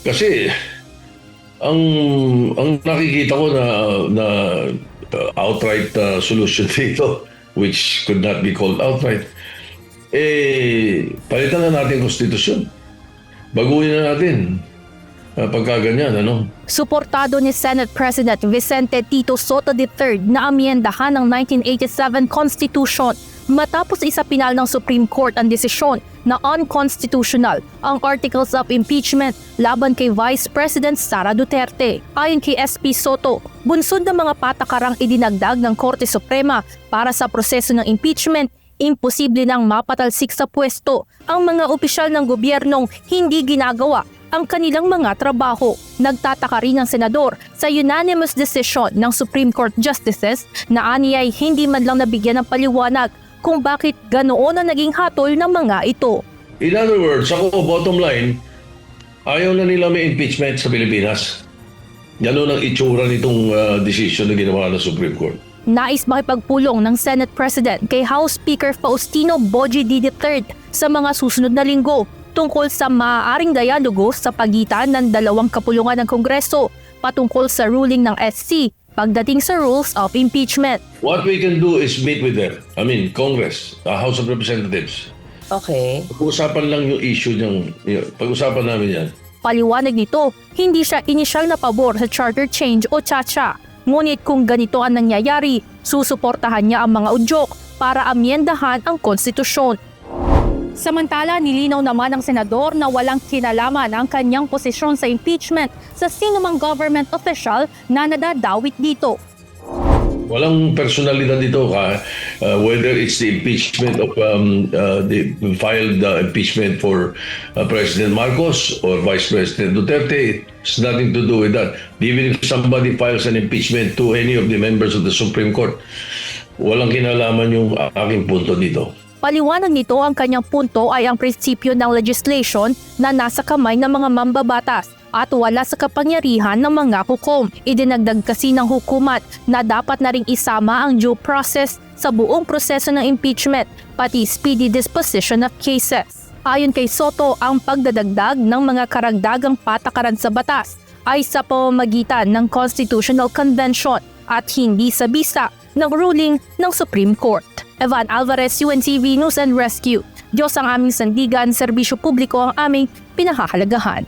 Kasi ang nakikita ko na outright solution dito, which could not be called outright, palitan na natin konstitusyon. Baguhin na natin. Pagka ganyan, ano? Suportado ni Senate President Vicente Tito Soto III na amyendahan ng 1987 Constitution matapos isapinal ng Supreme Court ang desisyon na unconstitutional ang Articles of Impeachment laban kay Vice President Sara Duterte. Ayon kay SP Soto, bunsod ng mga patakarang idinagdag ng Korte Suprema para sa proseso ng impeachment, imposible nang mapatalsik sa pwesto ang mga opisyal ng gobyernong hindi ginagawa ang kanilang mga trabaho. Nagtataka rin ang senador sa unanimous decision ng Supreme Court Justices na aniyay hindi man lang nabigyan ng paliwanag kung bakit ganoon ang naging hatol ng mga ito. In other words, ako, bottom line, ayaw na nila may impeachment sa Pilipinas. Gano'n ang itsura nitong decision na ginawa ng Supreme Court. Nais makipagpulong ng Senate President kay House Speaker Faustino Bogie III sa mga susunod na linggo tungkol sa maaaring dialogo sa pagitan ng dalawang kapulungan ng Kongreso patungkol sa ruling ng SC pagdating sa rules of impeachment. What we can do is meet with them. Congress, House of Representatives. Okay. Pag-usapan lang yung issue niyang, pag-usapan namin yan. Paliwanag nito, hindi siya inisyal na pabor sa charter change o chacha. Ngunit kung ganito ang nangyayari, susuportahan niya ang mga udyok para amyendahan ang konstitusyon. Samantala, nilinaw naman ng senador na walang kinalaman ang kanyang posisyon sa impeachment sa sinumang government official na nadadawit dito. Walang personalidad dito whether it's the impeachment of the filed impeachment for President Marcos or Vice President Duterte. It's nothing to do with that. Even if somebody files an impeachment to any of the members of the Supreme Court, walang kinalaman yung aking punto dito. Paliwanag nito ang kanyang punto ay ang prinsipyo ng legislation na nasa kamay ng mga mambabatas at wala sa kapangyarihan ng mga hukom. Idinagdag kasi ng hukumat na dapat na ring isama ang due process sa buong proseso ng impeachment, pati speedy disposition of cases. Ayon kay Soto, ang pagdadagdag ng mga karagdagang patakaran sa batas ay sa pamamagitan ng Constitutional Convention at hindi sa bisa ng ruling ng Supreme Court. Evan Alvarez, UNTV News and Rescue. Diyos ang aming sandigan, serbisyo publiko ang aming pinahahalagahan.